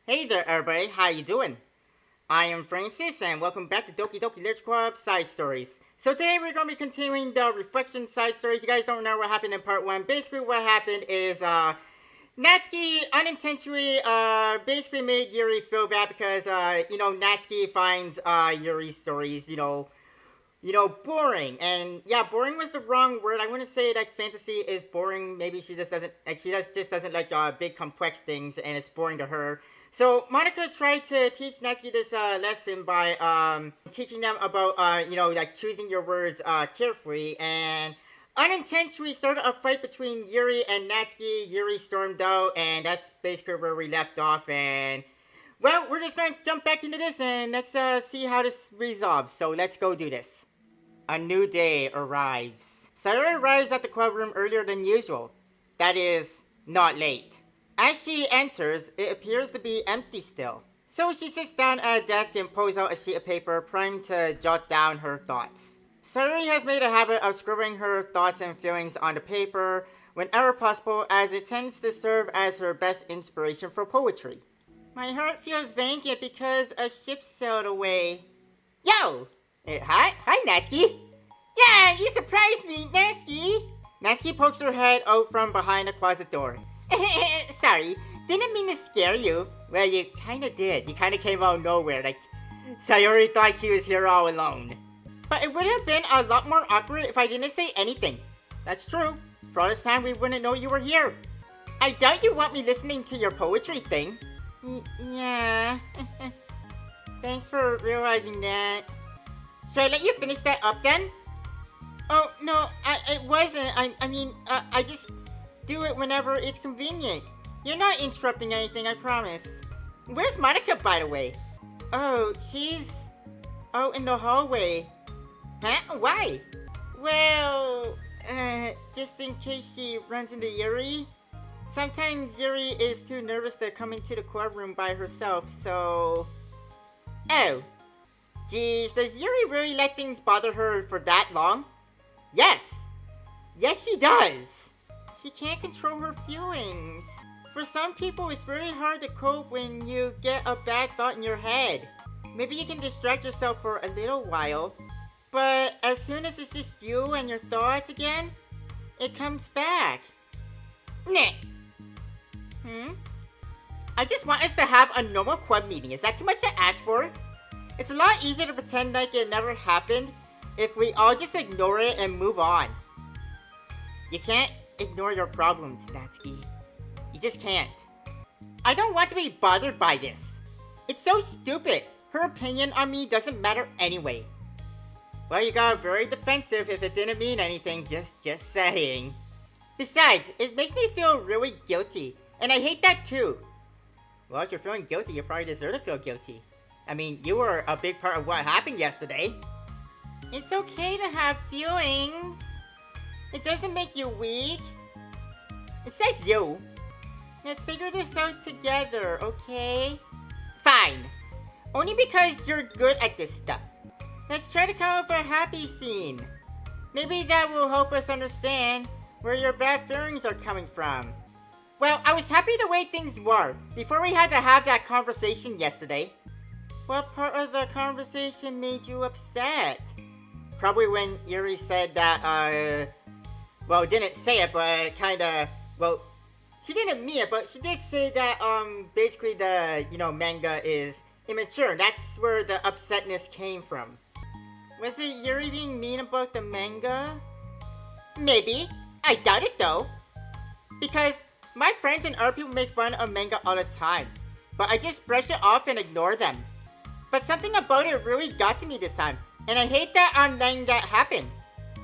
Hey there everybody, how you doing? I am Francis and welcome back to Doki Doki Literature Club Side Stories. So today we're going to be continuing the reflection side stories. You guys don't know what happened in part 1. Basically what happened is Natsuki unintentionally basically made Yuri feel bad because Natsuki finds Yuri's stories, boring. And yeah, boring was the wrong word. I wouldn't say like fantasy is boring. Maybe she just doesn't like just doesn't like big complex things, and it's boring to her. So Monika tried to teach Natsuki this lesson by teaching them about like choosing your words carefully, and unintentionally started a fight between Yuri and Natsuki. Yuri stormed out, and that's basically where we left off. And well, we're just gonna jump back into this and let's see how this resolves. So let's go do this. A new day arrives. Sayori arrives at the club room earlier than usual. That is, not late. As she enters, it appears to be empty still. So she sits down at a desk and pulls out a sheet of paper, primed to jot down her thoughts. Sayori has made a habit of scribbling her thoughts and feelings on the paper whenever possible, as it tends to serve as her best inspiration for poetry. My heart feels vacant because a ship sailed away. Yo! Hi, Natsuki. Yeah, you surprised me, Natsuki. Natsuki pokes her head out from behind the closet door. Sorry, didn't mean to scare you. Well, you kinda did. You kinda came out of nowhere, like Sayori thought she was here all alone. But it would have been a lot more awkward if I didn't say anything. That's true. For all this time, we wouldn't know you were here. I doubt you want me listening to your poetry thing. Yeah. Thanks for realizing that. Should I let you finish that up then? Oh, no, it wasn't. I just do it whenever it's convenient. You're not interrupting anything, I promise. Where's Monika, by the way? Oh, she's out in the hallway. Huh? Why? Well, just in case she runs into Yuri. Sometimes Yuri is too nervous to come into the club room by herself, so... Oh. Geez, does Yuri really let things bother her for that long? Yes! Yes, she does! She can't control her feelings. For some people, it's very hard to cope when you get a bad thought in your head. Maybe you can distract yourself for a little while, but as soon as it's just you and your thoughts again, it comes back. Nah. I just want us to have a normal club meeting. Is that too much to ask for? It's a lot easier to pretend like it never happened if we all just ignore it and move on. You can't ignore your problems, Natsuki. You just can't. I don't want to be bothered by this. It's so stupid. Her opinion on me doesn't matter anyway. Well, you got very defensive if it didn't mean anything, just saying. Besides, it makes me feel really guilty, and I hate that too. Well, if you're feeling guilty, you probably deserve to feel guilty. I mean, you were a big part of what happened yesterday. It's okay to have feelings. It doesn't make you weak. It says you. Let's figure this out together, okay? Fine. Only because you're good at this stuff. Let's try to come up with a happy scene. Maybe that will help us understand where your bad feelings are coming from. Well, I was happy the way things were before we had to have that conversation yesterday. What part of the conversation made you upset? Probably when Yuri said that, well, didn't say it, but kinda, well, she didn't mean it, but she did say that, basically the, manga is immature. That's where the upsetness came from. Was it Yuri being mean about the manga? Maybe. I doubt it though. Because my friends and other people make fun of manga all the time, but I just brush it off and ignore them. But something about it really got to me this time, and I hate that I'm letting that happen.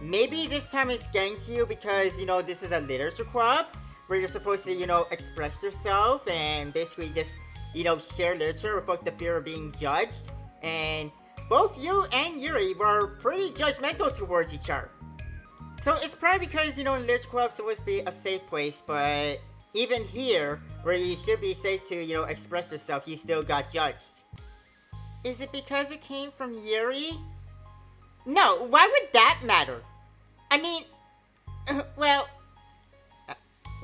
Maybe this time it's getting to you because, this is a literature club where you're supposed to, express yourself and basically just, share literature without the fear of being judged. And both you and Yuri were pretty judgmental towards each other. So it's probably because, literature club's supposed to be a safe place, but even here, where you should be safe to, express yourself, you still got judged. Is it because it came from Yuri? No, why would that matter? I mean, well,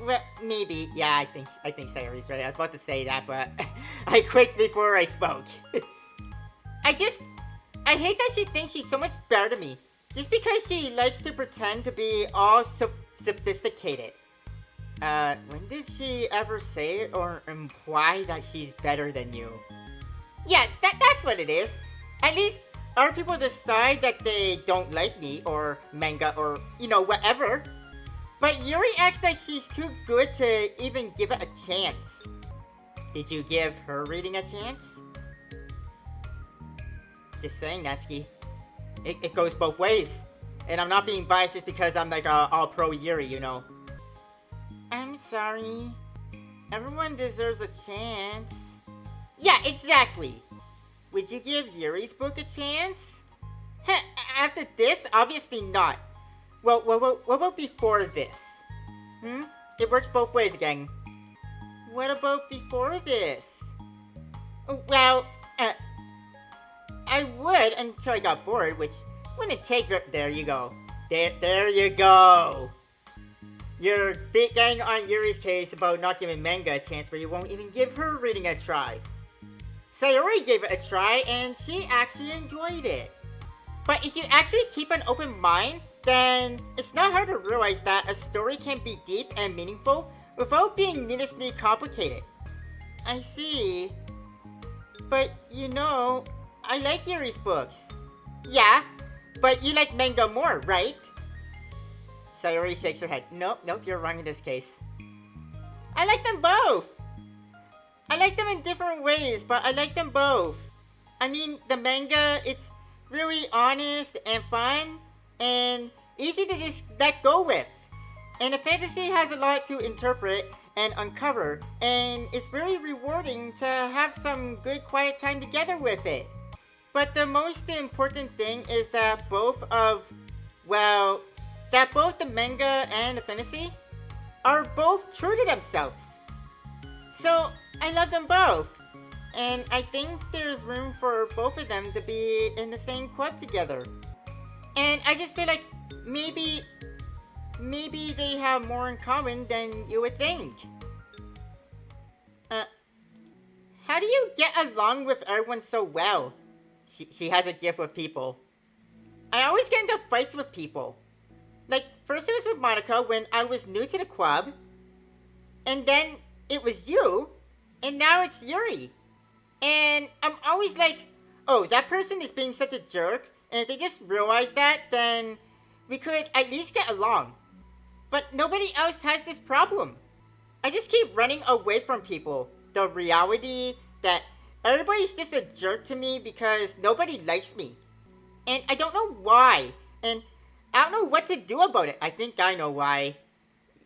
Well, maybe. Yeah, I think Sayori's right. I was about to say that, but I quit before I spoke. I just, I hate that she thinks she's so much better than me. Just because she likes to pretend to be all sophisticated. When did she ever say or imply that she's better than you? Yeah, that's what it is. At least other people decide that they don't like me or manga or, whatever. But Yuri acts like she's too good to even give it a chance. Did you give her reading a chance? Just saying, Natsuki. It goes both ways. And I'm not being biased just because I'm like all pro Yuri, I'm sorry. Everyone deserves a chance. Yeah, exactly. Would you give Yuri's book a chance? After this, obviously not. Well, what about before this? It works both ways again. What about before this? Well, I would until I got bored, which wouldn't take... There you go. There you go. You're getting on Yuri's case about not giving manga a chance, but you won't even give her reading a try. Sayori gave it a try, and she actually enjoyed it. But if you actually keep an open mind, then it's not hard to realize that a story can be deep and meaningful without being needlessly complicated. I see. But I like Yuri's books. Yeah, but you like manga more, right? Sayori shakes her head. Nope, you're wrong in this case. I like them both. I like them in different ways, but I like them both. I mean, the manga, it's really honest and fun and easy to just let go with. And the fantasy has a lot to interpret and uncover, and it's really rewarding to have some good quiet time together with it. But the most important thing is that both the manga and the fantasy are both true to themselves. So, I love them both. And I think there's room for both of them to be in the same club together. And I just feel like maybe they have more in common than you would think. How do you get along with everyone so well? She has a gift with people. I always get into fights with people. Like, first it was with Monika when I was new to the club. And then it was you. And now it's Yuri. And I'm always like, oh, that person is being such a jerk. And if they just realize that, then we could at least get along. But nobody else has this problem. I just keep running away from people. The reality that everybody's just a jerk to me because nobody likes me. And I don't know why. And I don't know what to do about it. I think I know why.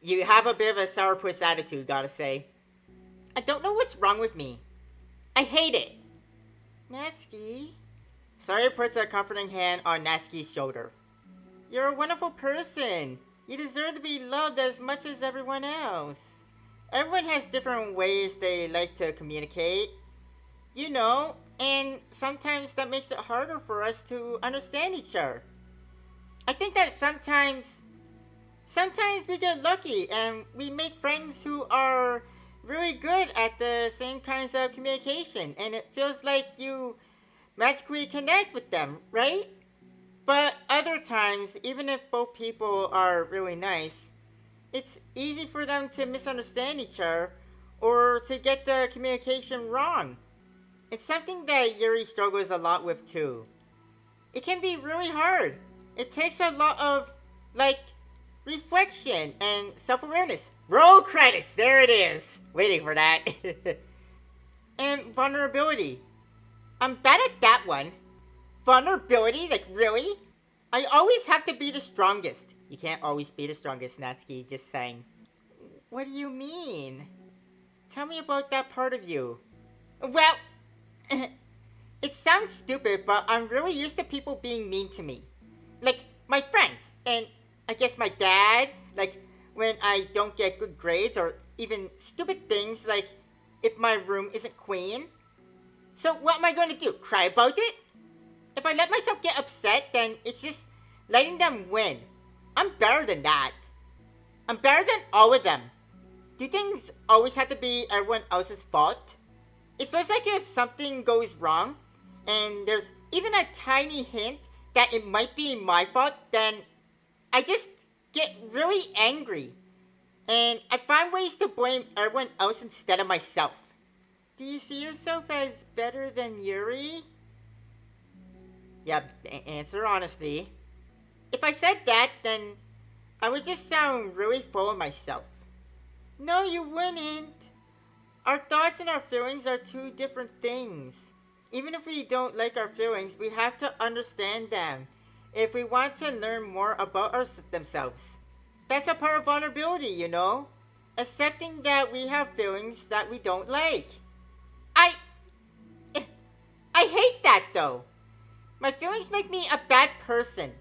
You have a bit of a sourpuss attitude, gotta say. I don't know what's wrong with me. I hate it. Natsuki. Sayori puts a comforting hand on Natsuki's shoulder. You're a wonderful person. You deserve to be loved as much as everyone else. Everyone has different ways they like to communicate. And sometimes that makes it harder for us to understand each other. I think that sometimes we get lucky and we make friends who are really good at the same kinds of communication, and it feels like you magically connect with them, right? But other times, even if both people are really nice, it's easy for them to misunderstand each other or to get the communication wrong. It's something that Yuri struggles a lot with too. It can be really hard. It takes a lot of, reflection and self-awareness. Roll credits, there it is. Waiting for that. And vulnerability. I'm bad at that one. Vulnerability? Really? I always have to be the strongest. You can't always be the strongest, Natsuki, just saying. What do you mean? Tell me about that part of you. Well, it sounds stupid, but I'm really used to people being mean to me. Like, my friends, and I guess my dad, when I don't get good grades, or even stupid things like if my room isn't clean. So what am I going to do? Cry about it? If I let myself get upset, then it's just letting them win. I'm better than that. I'm better than all of them. Do things always have to be everyone else's fault? It feels like if something goes wrong, and there's even a tiny hint that it might be my fault, then I just get really angry. And I find ways to blame everyone else instead of myself. Do you see yourself as better than Yuri? Yeah, answer honestly. If I said that, then I would just sound really full of myself. No, you wouldn't. Our thoughts and our feelings are two different things. Even if we don't like our feelings, we have to understand them if we want to learn more about themselves. That's a part of vulnerability, you know? Accepting that we have feelings that we don't like. I hate that though. My feelings make me a bad person.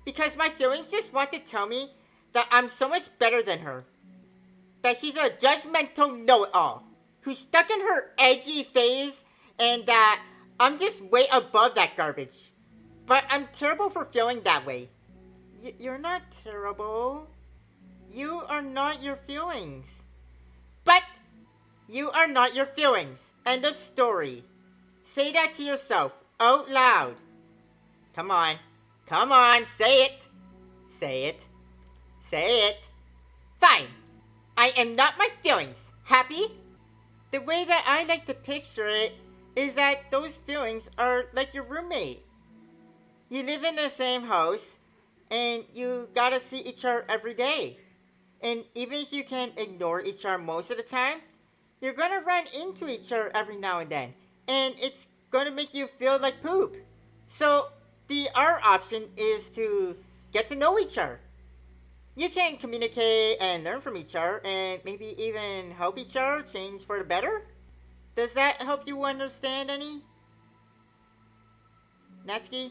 Because my feelings just want to tell me that I'm so much better than her. That she's a judgmental know-it-all who's stuck in her edgy phase and that I'm just way above that garbage. But I'm terrible for feeling that way. You're not terrible. You are not your feelings. But you are not your feelings. End of story. Say that to yourself out loud. Come on. Come on, say it. Say it. Say it. Fine. I am not my feelings. Happy? The way that I like to picture it is that those feelings are like your roommate. You live in the same house and you gotta see each other every day. And even if you can ignore each other most of the time, you're gonna run into each other every now and then. And it's gonna make you feel like poop. So the other option is to get to know each other. You can communicate and learn from each other and maybe even help each other change for the better. Does that help you understand any? Natsuki,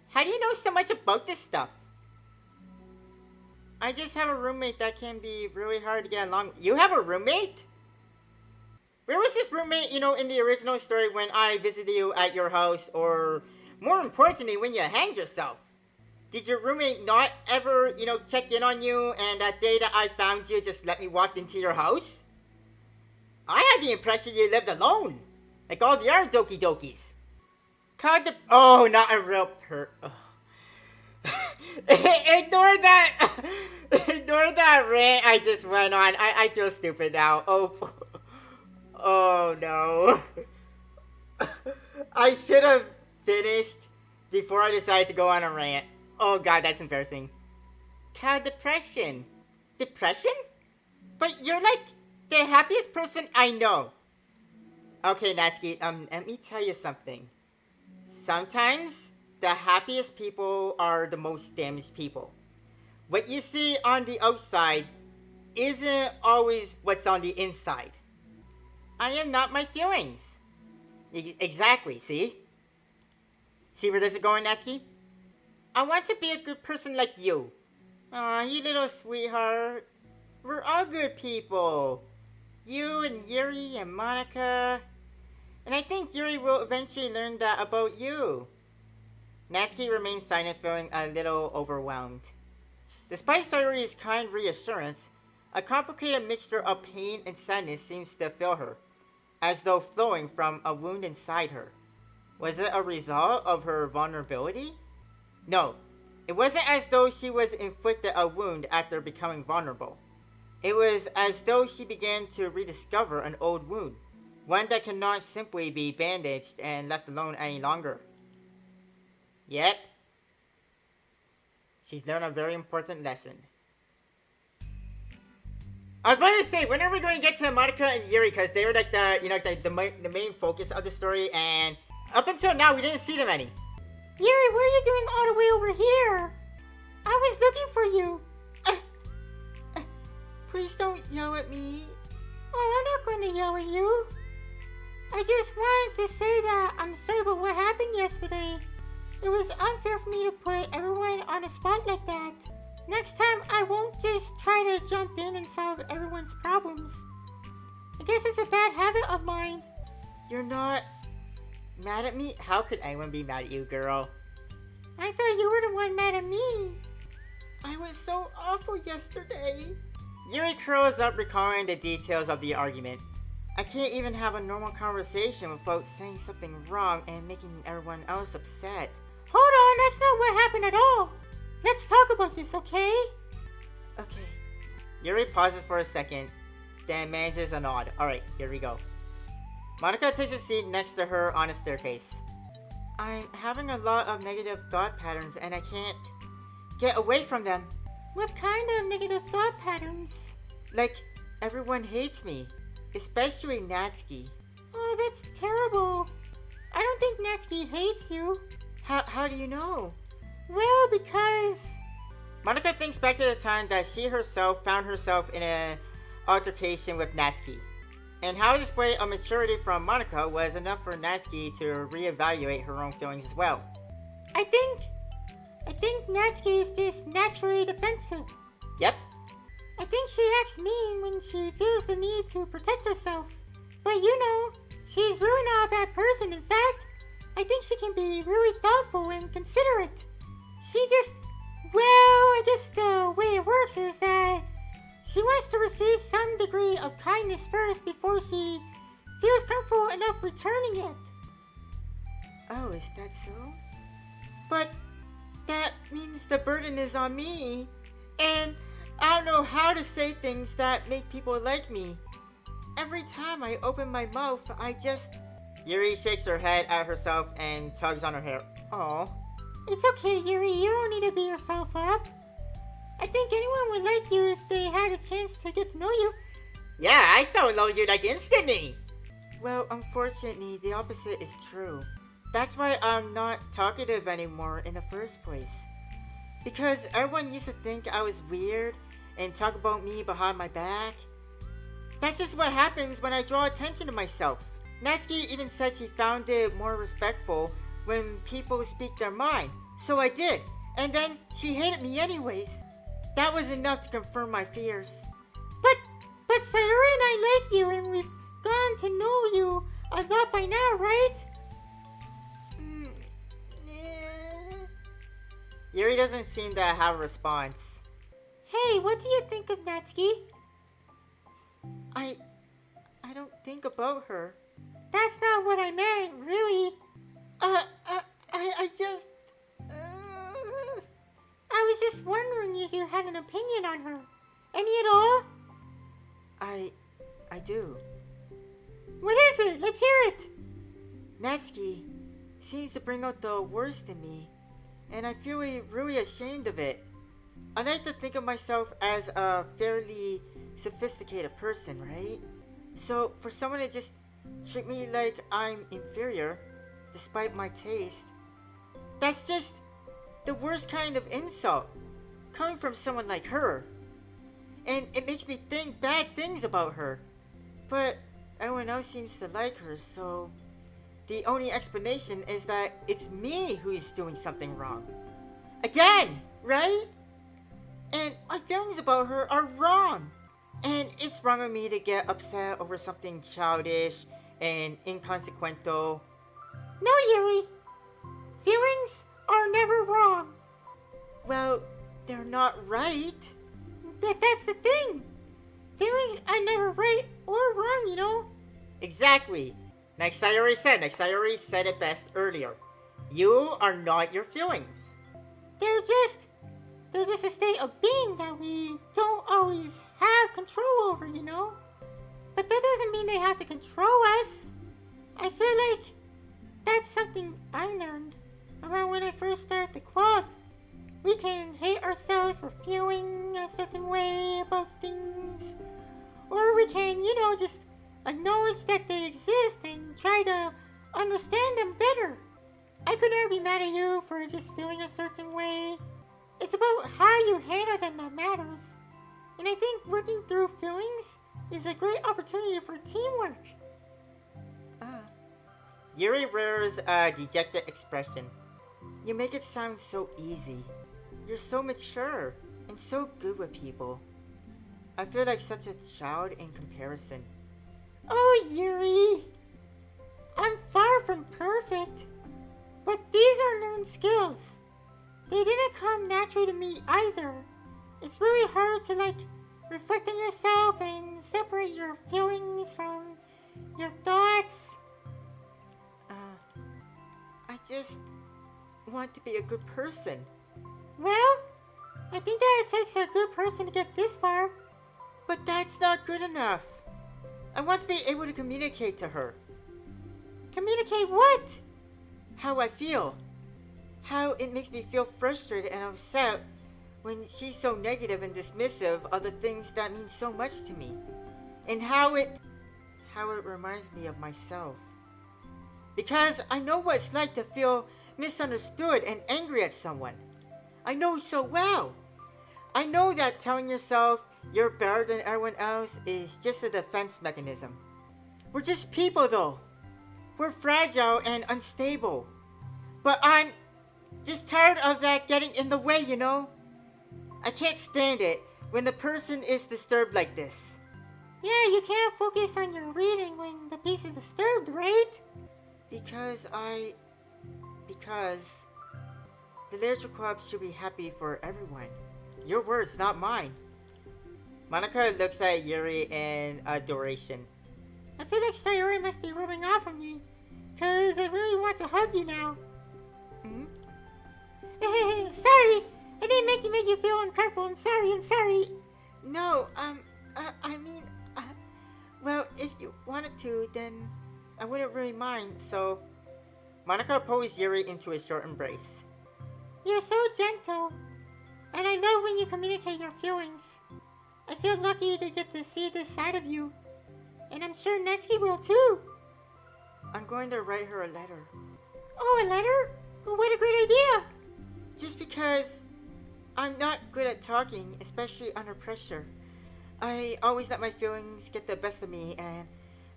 how do you know so much about this stuff? I just have a roommate that can be really hard to get along with. You have a roommate? Where was this roommate, in the original story when I visited you at your house, or more importantly, when you hanged yourself? Did your roommate not ever, check in on you, and that day that I found you just let me walk into your house? I had the impression you lived alone, like all the other Doki Dokis. Oh, not a real Ignore that! Ignore that rant I just went on. I feel stupid now. Oh no. I should have finished before I decided to go on a rant. Oh god, that's embarrassing. Depression. Depression? But you're like the happiest person I know. Okay, Natsuki, let me tell you something. Sometimes the happiest people are the most damaged people. What you see on the outside isn't always what's on the inside. I am not my feelings. Exactly, see? See where this is going, Natsuki? I want to be a good person like you. Aw, you little sweetheart. We're all good people. You and Yuri and Monika. And I think Yuri will eventually learn that about you. Natsuki remained silent, feeling a little overwhelmed. Despite Sayori's kind reassurance, a complicated mixture of pain and sadness seems to fill her, as though flowing from a wound inside her. Was it a result of her vulnerability? No, it wasn't as though she was inflicted a wound after becoming vulnerable. It was as though she began to rediscover an old wound, one that cannot simply be bandaged and left alone any longer. Yet, she's learned a very important lesson. I was about to say, when are we going to get to Monika and Yuri? Because they were like the main focus of the story, and up until now, we didn't see them any. Yuri, what are you doing all the way over here? I was looking for you. Please don't yell at me. Oh, I'm not going to yell at you. I just wanted to say that I'm sorry about what happened yesterday. It was unfair for me to put everyone on a spot like that. Next time, I won't just try to jump in and solve everyone's problems. I guess it's a bad habit of mine. You're not mad at me? How could anyone be mad at you, girl? I thought you were the one mad at me. I was so awful yesterday. Yuri curls up recalling the details of the argument. I can't even have a normal conversation without saying something wrong and making everyone else upset. Hold on, that's not what happened at all. Let's talk about this, okay? Okay. Yuri pauses for a second, then manages a nod. Alright, here we go. Monika takes a seat next to her on a staircase. I'm having a lot of negative thought patterns and I can't get away from them. What kind of negative thought patterns? Like, everyone hates me, especially Natsuki. Oh, that's terrible. I don't think Natsuki hates you. How do you know? Well, because... Monika thinks back to the time that she herself found herself in an altercation with Natsuki, and how a display of maturity from Monika was enough for Natsuki to reevaluate her own feelings as well. I think Natsuki is just naturally defensive. Yep. I think she acts mean when she feels the need to protect herself. But you know, she's really not a bad person. In fact, I think she can be really thoughtful and considerate. She just, well, I guess the way it works is that she wants to receive some degree of kindness first before she feels comfortable enough returning it. Oh, is that so? But that means the burden is on me, and I don't know how to say things that make people like me. Every time I open my mouth, I just... Yuri shakes her head at herself and tugs on her hair. Oh. It's okay, Yuri. You don't need to beat yourself up. I think anyone would like you if they had a chance to get to know you. Yeah, I fell in love with you like instantly. Well, unfortunately, the opposite is true. That's why I'm not talkative anymore in the first place. Because everyone used to think I was weird and talk about me behind my back. That's just what happens when I draw attention to myself. Natsuki even said she found it more respectful when people speak their mind. So I did. And then she hated me anyways. That was enough to confirm my fears. But Sayuri and I like you and we've gotten to know you a lot by now, right? Yeah. Yuri doesn't seem to have a response. Hey, what do you think of Natsuki? I don't think about her. That's not what I meant, really. I just... I was just wondering if you had an opinion on her. Any at all? I do. What is it? Let's hear it. Natsuki seems to bring out the worst in me, and I feel really ashamed of it. I like to think of myself as a fairly sophisticated person, right? So for someone to just treat me like I'm inferior, despite my taste, that's just the worst kind of insult, coming from someone like her. And it makes me think bad things about her. But everyone else seems to like her, so the only explanation is that it's me who is doing something wrong. Again, right? And my feelings about her are wrong. And it's wrong of me to get upset over something childish and inconsequential. No, Yuri. Feelings are never wrong. Well, they're not right. That's the thing. Feelings are never right or wrong, you know? Exactly. Like Sayori said it best earlier. You are not your feelings. They're just a state of being that we don't always have control over, you know? But that doesn't mean they have to control us. I feel like that's something I learned around when I first started the club. We can hate ourselves for feeling a certain way about things. Or we can, you know, just acknowledge that they exist and try to understand them better. I could never be mad at you for just feeling a certain way. It's about how you handle them that matters. And I think working through feelings is a great opportunity for teamwork. Yuri wears a dejected expression. You make it sound so easy. You're so mature and so good with people. I feel like such a child in comparison. Oh, Yuri! I'm far from perfect. But these are learned skills. They didn't come naturally to me either. It's really hard to, reflect on yourself and separate your feelings from your thoughts. I just want to be a good person. Well, I think that it takes a good person to get this far. But that's not good enough. I want to be able to communicate to her. Communicate what? How I feel. How it makes me feel frustrated and upset when she's so negative and dismissive of the things that mean so much to me. And how it reminds me of myself. Because I know what it's like to feel misunderstood and angry at someone. I know so well. I know that telling yourself you're better than everyone else is just a defense mechanism. We're just people though. We're fragile and unstable. But I'm just tired of that getting in the way, you know? I can't stand it when the person is disturbed like this. Yeah, you can't focus on your reading when the piece is disturbed, right? Because the literature club should be happy for everyone. Your words, not mine. Monika looks at Yuri in adoration. I feel like Sayori must be rubbing off on me, cause I really want to hug you now. Sorry, I didn't make you feel uncomfortable. I'm sorry. No, well, if you wanted to, then I wouldn't really mind, so... Monika pulls Yuri into a short embrace. You're so gentle, and I love when you communicate your feelings. I feel lucky to get to see this side of you, and I'm sure Natsuki will too. I'm going to write her a letter. Oh, a letter? Well, what a great idea! Just because I'm not good at talking, especially under pressure. I always let my feelings get the best of me, and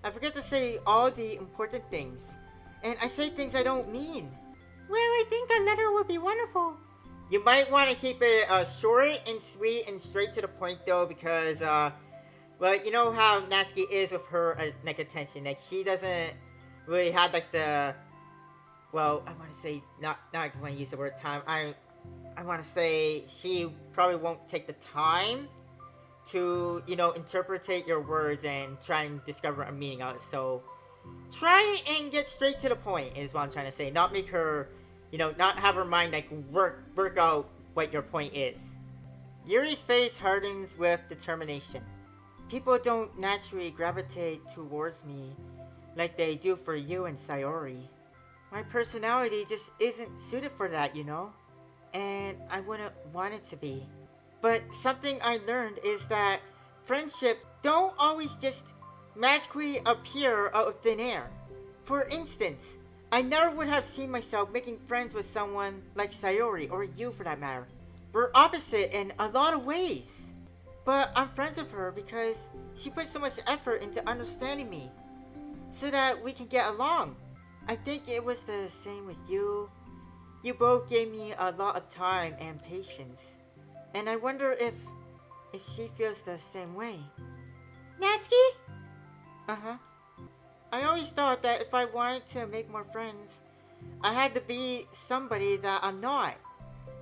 I forget to say all the important things. And I say things I don't mean. Well, I think a letter would be wonderful. You might want to keep it short and sweet and straight to the point, though, because, well, you know how Natsuki is with her, like, attention. Like, she doesn't really have, like, the, well, I want to say, not I want to use the word time. I want to say she probably won't take the time to, you know, interpretate your words and try and discover a meaning of it. So, try and get straight to the point is what I'm trying to say. Not make her, you know, not have her mind, like, work out what your point is. Yuri's face hardens with determination. People don't naturally gravitate towards me like they do for you and Sayori. My personality just isn't suited for that, you know? And I wouldn't want it to be. But something I learned is that friendship don't always just magically appear out of thin air. For instance, I never would have seen myself making friends with someone like Sayori, or you for that matter. We're opposite in a lot of ways. But I'm friends with her because she put so much effort into understanding me, so that we can get along. I think it was the same with you. You both gave me a lot of time and patience. And I wonder if she feels the same way. Natsuki? Uh-huh. I always thought that if I wanted to make more friends, I had to be somebody that I'm not.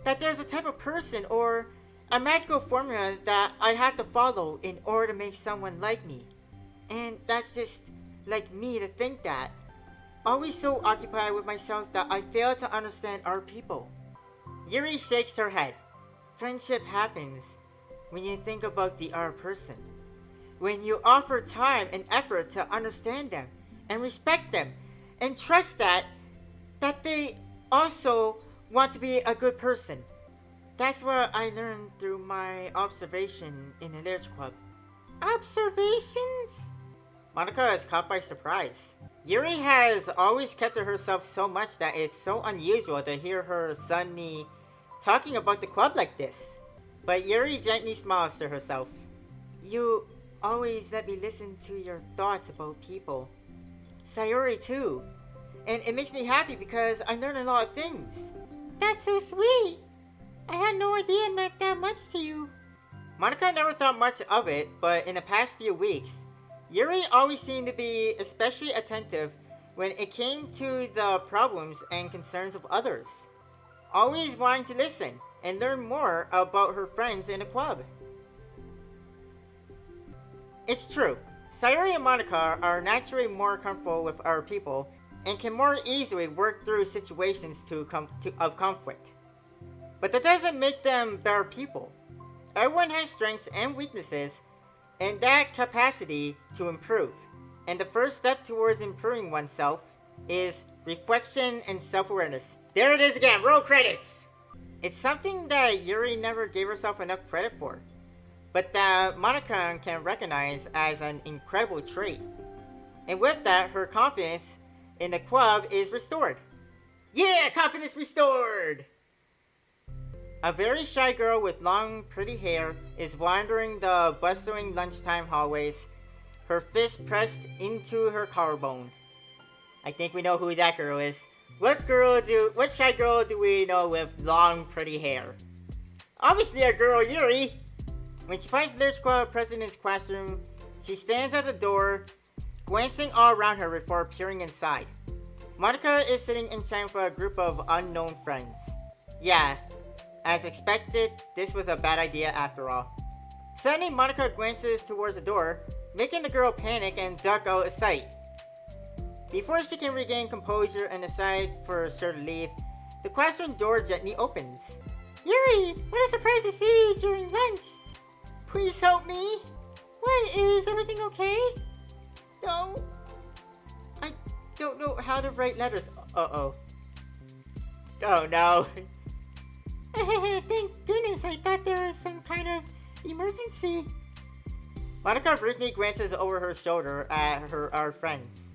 That there's a type of person or a magical formula that I have to follow in order to make someone like me. And that's just like me to think that. Always so occupied with myself that I fail to understand our people. Yuri shakes her head. Friendship happens when you think about the other person. When you offer time and effort to understand them and respect them and trust that they also want to be a good person. That's what I learned through my observation in the literature club. Observations? Monika is caught by surprise. Yuri has always kept to herself so much that it's so unusual to hear her suddenly talking about the club like this. But Yuri gently smiles to herself. You always let me listen to your thoughts about people. Sayori too. And it makes me happy because I learn a lot of things. That's so sweet. I had no idea it meant that much to you. Monika never thought much of it, but in the past few weeks, Yuri always seemed to be especially attentive when it came to the problems and concerns of others. Always wanting to listen and learn more about her friends in the club. It's true. Sayori and Monika are naturally more comfortable with other people and can more easily work through situations of conflict. But that doesn't make them better people. Everyone has strengths and weaknesses, and that capacity to improve. And the first step towards improving oneself is reflection and self-awareness. There it is again, roll credits! It's something that Yuri never gave herself enough credit for, but that Monika can recognize as an incredible trait. And with that, her confidence in the club is restored. Yeah, confidence restored! A very shy girl with long, pretty hair is wandering the bustling lunchtime hallways, her fist pressed into her collarbone. I think we know who that girl is. What shy girl do we know with long, pretty hair? Obviously our girl Yuri. When she finds the Lyrics Club president's classroom, she stands at the door, glancing all around her before peering inside. Monika is sitting in time for a group of unknown friends. Yeah, as expected, this was a bad idea after all. Suddenly, Monika glances towards the door, making the girl panic and duck out of sight. Before she can regain composure and decide for sure to leave, the classroom door gently opens. Yuri, what a surprise to see you during lunch. Please help me. What, is everything okay? No. I don't know how to write letters. Uh-oh. Oh no. Thank goodness, I thought there was some kind of emergency. Monika briefly glances over her shoulder at our friends.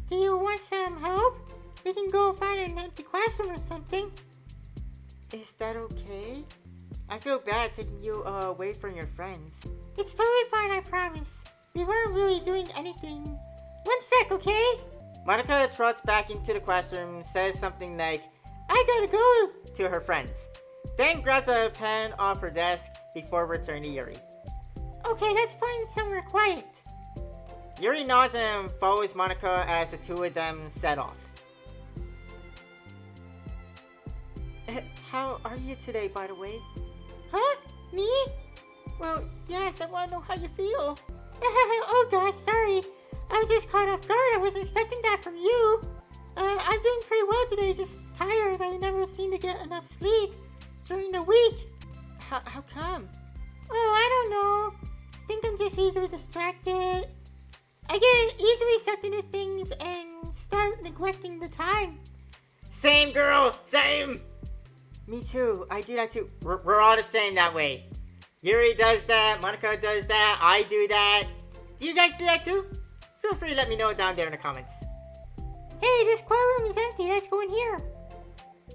Do you want some help? We can go find an empty classroom or something. Is that okay? I feel bad taking you away from your friends. It's totally fine, I promise. We weren't really doing anything. One sec, okay? Monika trots back into the classroom, says something like, I gotta go, to her friends. Then grabs a pen off her desk before returning to Yuri. Okay, let's find somewhere quiet. Yuri nods and follows Monika as the two of them set off. How are you today, by the way? Huh? Me? Well, yes, I want to know how you feel. Oh gosh, sorry. I was just caught off guard. I wasn't expecting that from you. I'm doing pretty well today, just tired. I never seem to get enough sleep during the week. How come? Oh, I don't know. Think I'm just easily distracted. I get easily sucked into things and start neglecting the time. Same, girl, same. Me too. I do that too. We're all the same that way. Yuri does that. Monika does that. I do that. Do you guys do that too? Feel free to let me know down there in the comments. Hey, this classroom is empty. Let's go in here.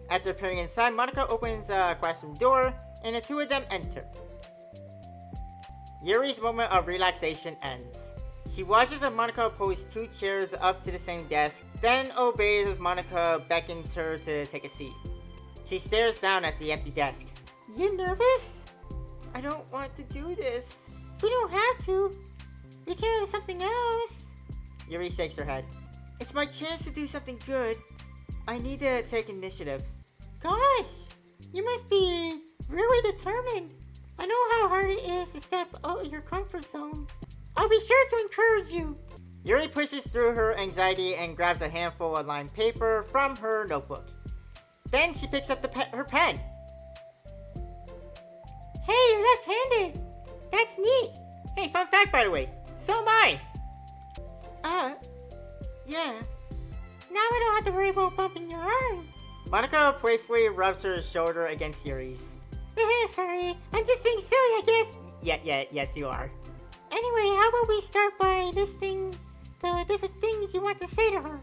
After appearing inside, Monika opens a classroom door, and the two of them enter. Yuri's moment of relaxation ends. She watches as Monika pulls two chairs up to the same desk, then obeys as Monika beckons her to take a seat. She stares down at the empty desk. You nervous? I don't want to do this. We don't have to. We can do something else. Yuri shakes her head. It's my chance to do something good. I need to take initiative. Gosh, you must be really determined. I know how hard it is to step out of your comfort zone. I'll be sure to encourage you. Yuri pushes through her anxiety and grabs a handful of lined paper from her notebook. Then she picks up her pen. Hey, you're left-handed. That's neat. Hey, fun fact by the way. So am I. Yeah. Now I don't have to worry about bumping your arm. Monika playfully rubs her shoulder against Yuri's. Sorry, I'm just being silly, I guess. Yes, you are. Anyway, how about we start by listing the different things you want to say to her?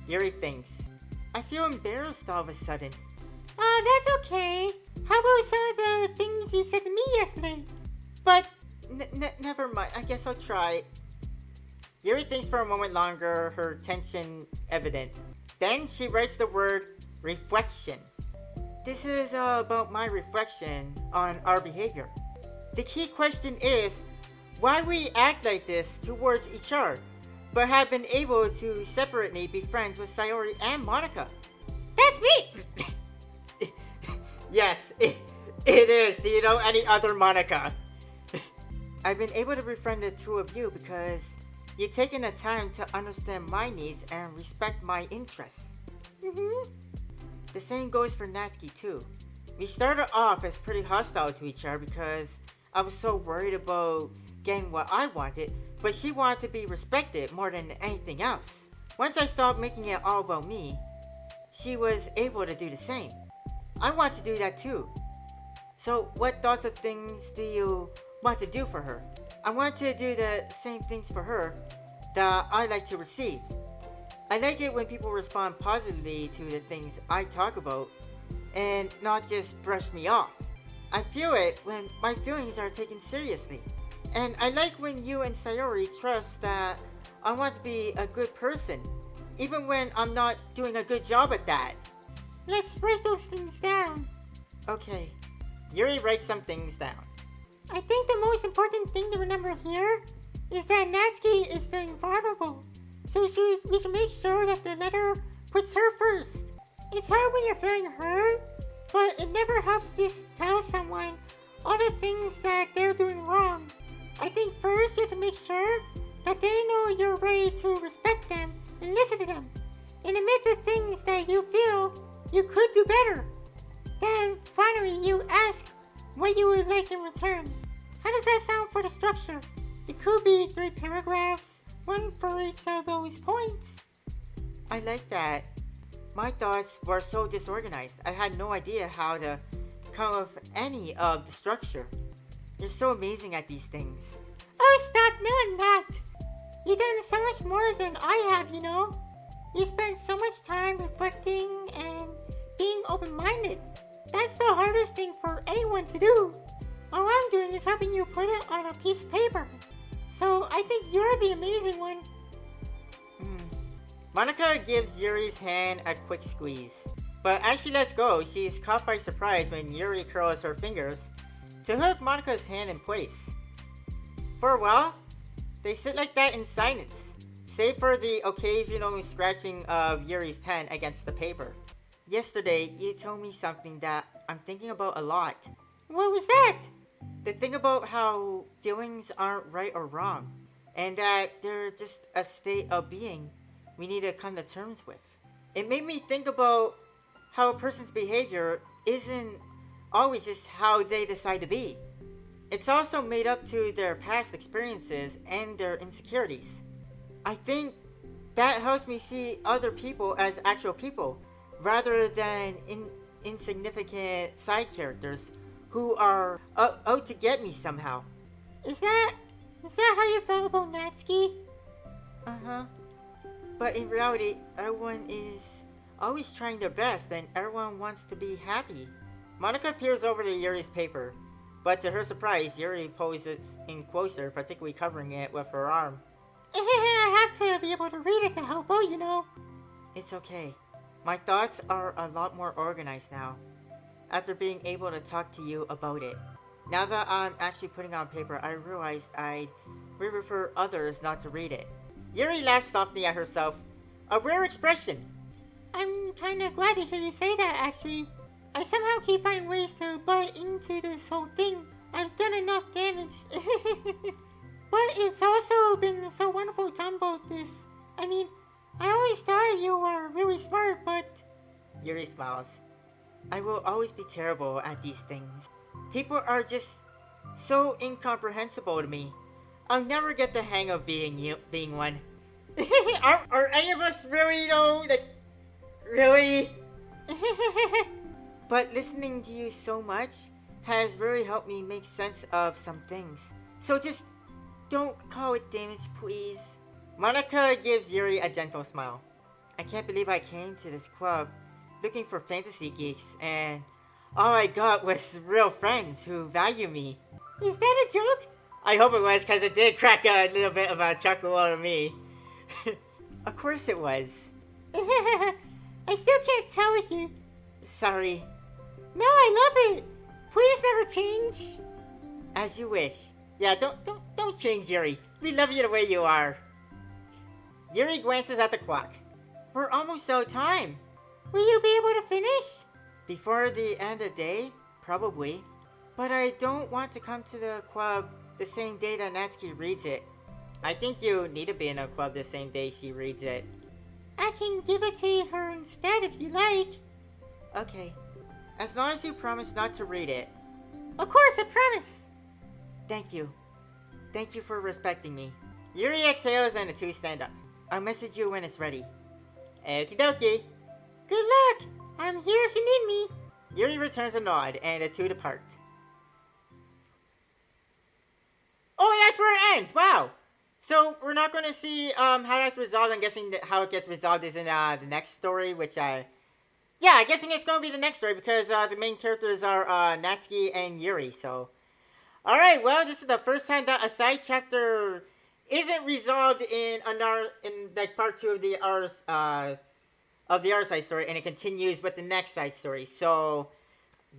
Yuri thinks. I feel embarrassed all of a sudden. That's okay. How about some of the things you said to me yesterday? But, never mind. I guess I'll try. Yuri thinks for a moment longer, her tension evident. Then she writes the word reflection. This is about my reflection on our behavior. The key question is, why we act like this towards each other, but have been able to separately be friends with Sayori and Monika. That's me! Yes, it is. Do you know any other Monika? I've been able to befriend the two of you because you've taken the time to understand my needs and respect my interests. Mm-hmm. The same goes for Natsuki too. We started off as pretty hostile to each other because I was so worried about getting what I wanted, but she wanted to be respected more than anything else. Once I stopped making it all about me, she was able to do the same. I want to do that too. So what thoughts of things do you want to do for her? I want to do the same things for her that I like to receive. I like it when people respond positively to the things I talk about and not just brush me off. I feel it when my feelings are taken seriously. And I like when you and Sayori trust that I want to be a good person, even when I'm not doing a good job at that. Let's write those things down. Okay. Yuri writes some things down. I think the most important thing to remember here is that Natsuki is feeling vulnerable. So we should make sure that the letter puts her first. It's hard when you're feeling hurt, but it never helps to just tell someone all the things that they're doing wrong. I think first you have to make sure that they know you're ready to respect them and listen to them, and admit the things that you feel you could do better. Then finally you ask what you would like in return. How does that sound for the structure? It could be 3 paragraphs, one for each of those points. I like that. My thoughts were so disorganized. I had no idea how to come up with any of the structure. You're so amazing at these things. Oh, stop doing that! You've done so much more than I have, you know? You spend so much time reflecting and being open-minded. That's the hardest thing for anyone to do. All I'm doing is helping you put it on a piece of paper. So I think you're the amazing one. Monika gives Yuri's hand a quick squeeze. But as she lets go, she is caught by surprise when Yuri curls her fingers to hook Monika's hand in place. For a while, they sit like that in silence, save for the occasional scratching of Yuri's pen against the paper. Yesterday, you told me something that I'm thinking about a lot. What was that? The thing about how feelings aren't right or wrong, and that they're just a state of being we need to come to terms with. It made me think about how a person's behavior isn't always just how they decide to be. It's also made up to their past experiences and their insecurities. I think that helps me see other people as actual people, rather than insignificant side characters who are out to get me somehow. Is that how you felt about Natsuki? Uh-huh. But in reality, everyone is always trying their best and everyone wants to be happy. Monika peers over to Yuri's paper, but to her surprise, Yuri poses in closer, particularly covering it with her arm. I have to be able to read it to help out, you know. It's okay. My thoughts are a lot more organized now, after being able to talk to you about it. Now that I'm actually putting it on paper, I realized I'd refer others not to read it. Yuri laughed softly at herself, a rare expression. I'm kinda glad to hear you say that, actually. I somehow keep finding ways to butt into this whole thing. I've done enough damage. But it's also been so wonderful talking about this. I mean, I always thought you were really smart, but... Yuri smiles. I will always be terrible at these things. People are just so incomprehensible to me. I'll never get the hang of being one. are any of us really though? Like, really? But listening to you so much has really helped me make sense of some things. So just don't call it damage, please. Monika gives Yuri a gentle smile. I can't believe I came to this club looking for fantasy geeks and all I got was real friends who value me. Is that a joke? I hope it was, because it did crack a little bit of a chuckle out of me. Of course it was. I still can't tell with you. Sorry. No, I love it. Please never change. As you wish. Yeah, don't change, Yuri. We love you the way you are. Yuri glances at the clock. We're almost out of time. Will you be able to finish? Before the end of the day? Probably. But I don't want to come to the club the same day that Natsuki reads it. I think you need to be in a club the same day she reads it. I can give it to her instead if you like. Okay. As long as you promise not to read it. Of course, I promise. Thank you. Thank you for respecting me. Yuri exhales and the two stand up. I'll message you when it's ready. Okie dokie. Good luck. I'm here if you need me. Yuri returns a nod and the two depart. Oh, that's where it ends. Wow. So we're not going to see how that's resolved. I'm guessing that how it gets resolved is in the next story, which yeah, I'm guessing it's going to be the next story because the main characters are Natsuki and Yuri. So, all right. Well, this is the first time that a side chapter isn't resolved in like part 2 of the R side story, and it continues with the next side story. So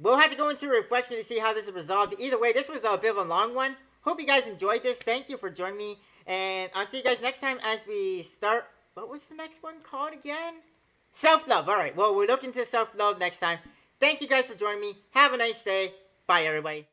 we'll have to go into reflection to see how this is resolved. Either way, this was a bit of a long one. Hope you guys enjoyed this. Thank you for joining me, and I'll see you guys next time as we start. What was the next one called again? Self-love. All right. Well, we'll look into self-love next time. Thank you guys for joining me. Have a nice day. Bye, everybody.